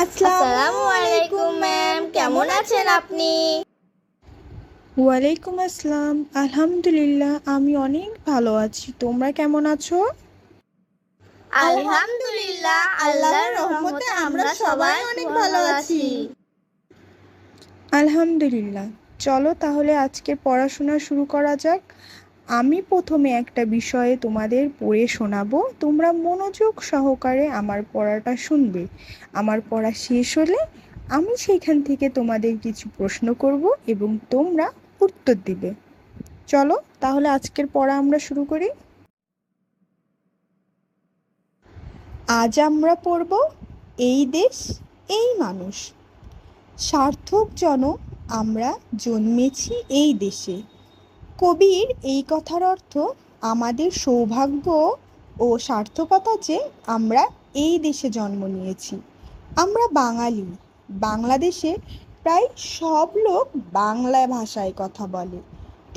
আসসালামু আলাইকুম ম্যাম, কেমন আছেন আপনি? ওয়ালাইকুম আসসালাম। আলহামদুলিল্লাহ, আমি অনেক ভালো আছি। তোমরা কেমন আছো? আলহামদুলিল্লাহ, আল্লাহর রহমতে আমরা সবাই অনেক ভালো আছি। আলহামদুলিল্লাহ। চলো তাহলে আজকে পড়াশোনা শুরু করা যাক। আমি প্রথমে একটা বিষয়ে তোমাদের পড়ে শোনাবো, তোমরা মনোযোগ সহকারে আমার পড়াটা শুনবে। আমার পড়া শেষ হলে আমি সেখান থেকে তোমাদের কিছু প্রশ্ন করব এবং তোমরা উত্তর দিবে। চলো তাহলে আজকের পড়া আমরা শুরু করি। আজ আমরা পড়ব এই দেশ এই মানুষ। সার্থক জন আমরা জন্মেছি এই দেশে। কবির এই কথার অর্থ আমাদের সৌভাগ্য ও সার্থকতা যে আমরা এই দেশে জন্ম নিয়েছি। আমরা বাঙালি। বাংলাদেশে প্রায় সব লোক বাংলা ভাষায় কথা বলে,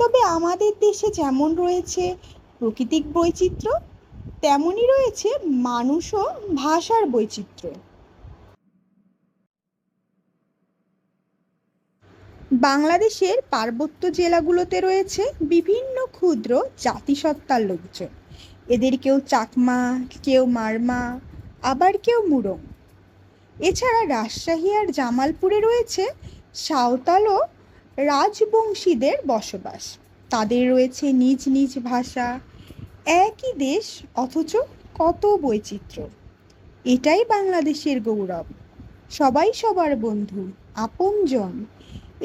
তবে আমাদের দেশে যেমন রয়েছে প্রাকৃতিক বৈচিত্র্য, তেমনই রয়েছে মানুষ ও ভাষার বৈচিত্র্য। বাংলাদেশের পার্বত্য জেলাগুলোতে রয়েছে বিভিন্ন ক্ষুদ্র জাতিসত্তার লোকজন। এদের কেউ চাকমা, কেউ মারমা, আবার কেউ মুরং। এছাড়া রাজশাহী আর জামালপুরে রয়েছে সাঁওতাল ও রাজবংশীদের বসবাস। তাদের রয়েছে নিজ নিজ ভাষা। একই দেশ অথচ কত বৈচিত্র্য। এটাই বাংলাদেশের গৌরব। সবাই সবার বন্ধু, আপনজন।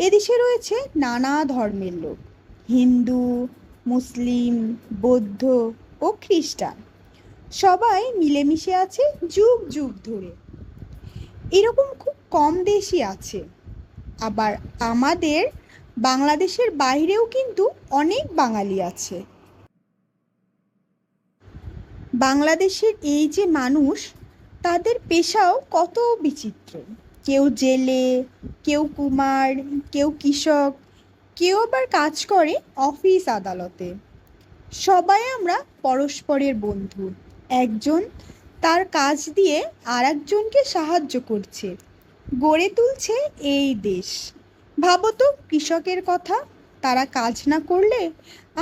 এদেশে রয়েছে নানা ধর্মের লোক, হিন্দু, মুসলিম, বৌদ্ধ ও খ্রিস্টান। সবাই মিলেমিশে আছে যুগ যুগ ধরে। এরকম খুব কম দেশই আছে। আবার আমাদের বাংলাদেশের বাইরেও কিন্তু অনেক বাঙালি আছে। বাংলাদেশের এই যে মানুষ, তাদের পেশাও কত বিচিত্র। কেউ জেলে, কেউ কুমার, কেউ কৃষক, কেউ আবার কাজ করে অফিস আদালতে। সবাই আমরা পরস্পরের বন্ধু। একজন তার কাজ দিয়ে আর একজনকে সাহায্য করছে, গড়ে তুলছে এই দেশ। ভাবো তো কৃষকের কথা, তারা কাজ না করলে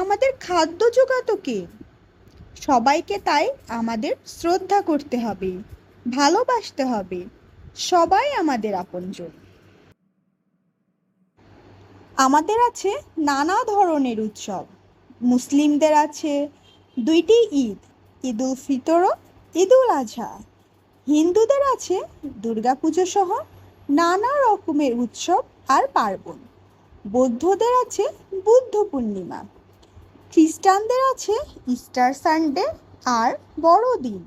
আমাদের খাদ্য জোগাতো কে? সবাইকে তাই আমাদের শ্রদ্ধা করতে হবে, ভালোবাসতে হবে। সবাই আমাদের আপনজন। আমাদের আছে নানা ধরনের উৎসব। মুসলিমদের আছে দুইটি ঈদ, ঈদ উল ফিতর ও ঈদ উল আজহা। হিন্দুদের আছে দুর্গাপুজো সহ নানা রকমের উৎসব আর পার্বণ। বৌদ্ধদের আছে বুদ্ধ পূর্ণিমা। খ্রিস্টানদের আছে ইস্টার সানডে আর বড়দিন।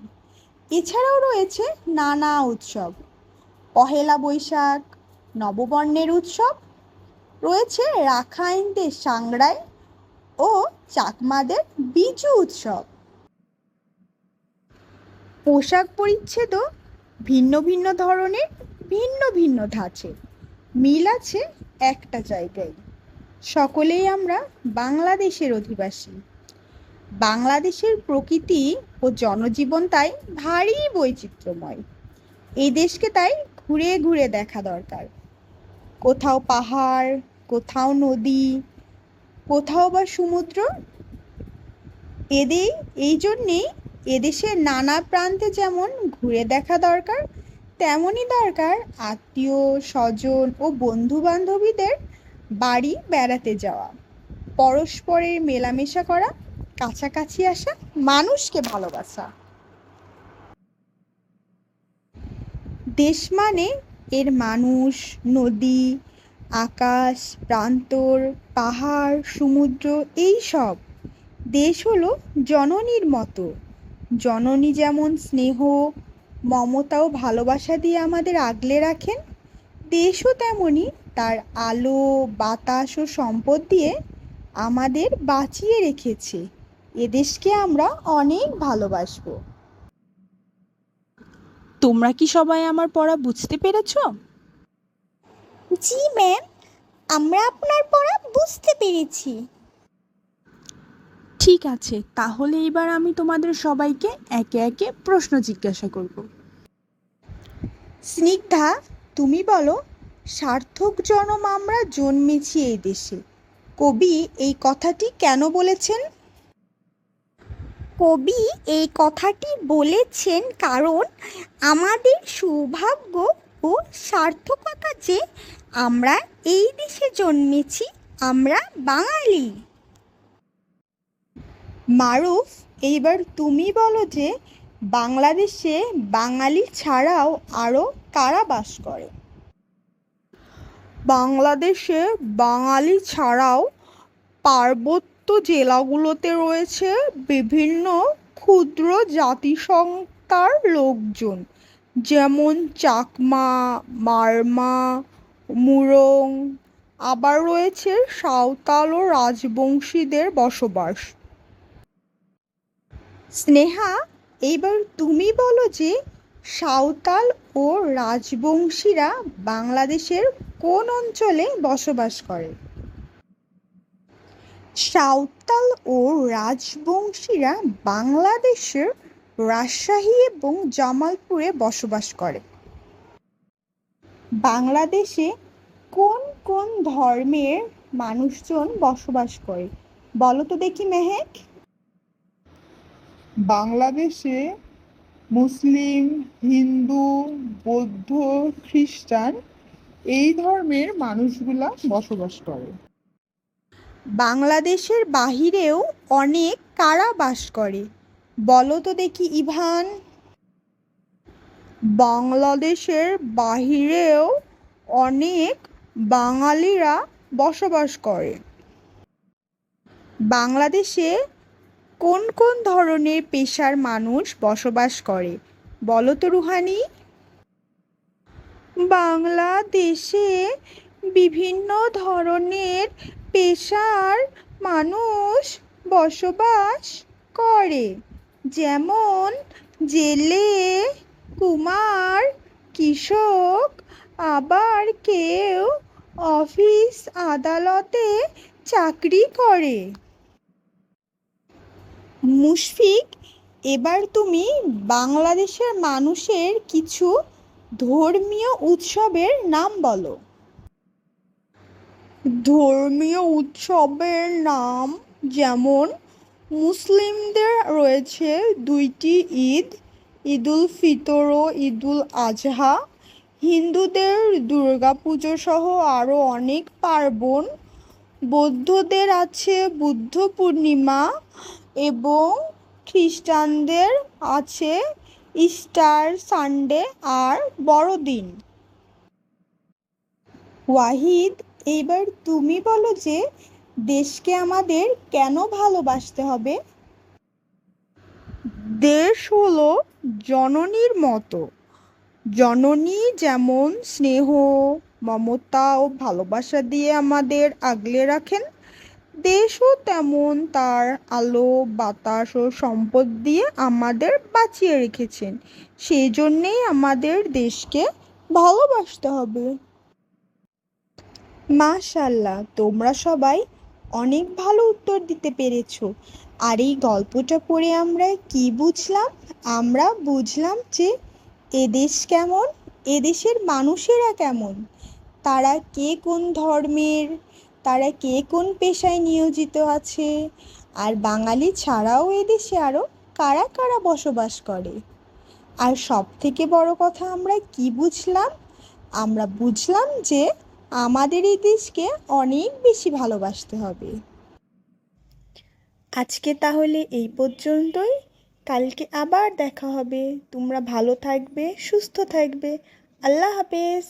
এছাড়াও রয়েছে নানা উৎসব, পহেলা বৈশাখ, নববর্ণের উৎসব, রয়েছে রাখাইনদের সাংগ্রাই ও চাকমাদের বিজু উৎসব। পোশাক পরিচ্ছেদও ভিন্ন ভিন্ন ধরনের, ভিন্ন ভিন্ন ধাঁচের। মিল আছে একটা জায়গায়, সকলেই আমরা বাংলাদেশের অধিবাসী। বাংলাদেশের প্রকৃতি ও জনজীবন তাই ভারী বৈচিত্র্যময়। এই দেশকে তাই ঘুরে ঘুরে দেখা দরকার। কোথাও পাহাড়, কোথাও নদী, কোথাও বা সমুদ্র। এই জন্যেই এদেশের নানা প্রান্তে যেমন ঘুরে দেখা দরকার, তেমনই দরকার আত্মীয় স্বজন ও বন্ধু বান্ধবীদের বাড়ি বেড়াতে যাওয়া, পরস্পরের মেলামেশা করা, কাছাকাছি আসা, মানুষকে ভালোবাসা। দেশ মানে এর মানুষ, নদী, আকাশ, প্রান্তর, পাহাড়, সমুদ্র, এই সব। দেশ হলো জননীর মতো। জননী যেমন স্নেহ, মমতা ও ভালোবাসা দিয়ে আমাদের আগলে রাখেন, দেশও তেমনই তার আলো, বাতাস ও সম্পদ দিয়ে আমাদের বাঁচিয়ে রেখেছে। এদেশকে আমরা অনেক ভালোবাসবো। তোমরা কি সবাই আমার পড়া বুঝতে পেরেছো? জি ম্যাম, আমরা আপনার পড়া বুঝতে পেরেছি। ঠিক আছে, তাহলে এবার আমি তোমাদের সবাইকে একে একে প্রশ্ন জিজ্ঞাসা করব। স্নিগ্ধা, তুমি বলো, সার্থক জনম আমরা জন্মেছি এই দেশে, কবি এই কথাটি কেন বলেছেন? কবি এই কথাটি বলেছেন কারণ আমাদের সৌভাগ্য ও সার্থকতা যে আমরা এই দেশে জন্মেছি, আমরা বাঙালি। মারুফ, এইবার তুমি বলো যে বাংলাদেশে বাঙালি ছাড়াও আরও কারা বাস করে? বাংলাদেশে বাঙালি ছাড়াও পার্বত্য জেলাগুলোতে রয়েছে বিভিন্ন ক্ষুদ্র জাতিসত্তার লোকজন, যেমন চাকমা, মারমা, মুরং। আবার রয়েছে সাঁওতাল ও রাজবংশীদের বসবাস। স্নেহা, এইবার তুমি বলো যে সাঁওতাল ও রাজবংশীরা বাংলাদেশের কোন অঞ্চলে বসবাস করে? সাঁওতাল ও রাজবংশীরা বাংলাদেশের রাজশাহী এবং জামালপুরে বসবাস করে। বাংলাদেশে কোন কোন ধর্মের মানুষজন বসবাস করে বলো তো দেখি মেহেক। বাংলাদেশে মুসলিম, হিন্দু, বৌদ্ধ, খ্রিস্টান এই ধর্মের মানুষগুলা বসবাস করে। বাংলাদেশের বাহিরেও অনেক কারা বাস করে বলো তো দেখি ইভান। বাংলাদেশের বাহিরেও অনেক বাঙালিরা বসবাস করে। বাংলাদেশে কোন কোন ধরনের পেশার মানুষ বসবাস করে বলো তো রুহানি। বাংলাদেশে বিভিন্ন ধরনের পেশার মানুষ বসবাস করে, যেমন জেলে, কুমার, কৃষক, আবার কেউ অফিস আদালতে চাকরি করে। মুশফিক, এবার তুমি বাংলাদেশের মানুষের কিছু ধর্মীয় উৎসবের নাম বলো। ধর্মীয় উৎসবের নাম যেমন মুসলিমদের রয়েছে দুইটি ঈদ, ঈদুল ফিতর ও ঈদুল আজহা। হিন্দুদের দুর্গাপুজো সহ আরও অনেক পার্বণ। বৌদ্ধদের আছে বুদ্ধ পূর্ণিমা এবং খ্রিস্টানদের আছে ইস্টার সানডে আর বড়দিন। ওয়াহিদ, এইবার তুমি বলো যে দেশকে আমাদের কেন ভালোবাসতে হবে? দেশ হলো জননীর মতো। জননী যেমন স্নেহ, মমতা ও ভালোবাসা দিয়ে আমাদের আগলে রাখেন, দেশও তেমন তার আলো, বাতাস ও সম্পদ দিয়ে আমাদের বাঁচিয়ে রেখেছেন। সেই জন্যেই আমাদের দেশকে ভালোবাসতে হবে। মাশাআল্লাহ, তোমরা সবাই অনেক ভালো উত্তর দিতে পেরেছো। আর এই গল্পটা পড়ে আমরা কি বুঝলাম? আমরা বুঝলাম যে এদেশ কেমন, এদেশের মানুষেরা কেমন, তারা কে কোন ধর্মের, তারা কে কোন পেশায় নিয়োজিত আছে, আর বাঙালি ছাড়াও এদেশে আরও কারা কারা বসবাস করে। আর সব থেকে বড় কথা আমরা কি বুঝলাম? আমরা বুঝলাম যে আমাদের এই দেশকে অনেক বেশি ভালোবাসতে হবে। আজকে তাহলে এই পর্যন্তই। কালকে আবার দেখা হবে। তোমরা ভালো থাকবে, সুস্থ থাকবে। আল্লাহ হাফেজ।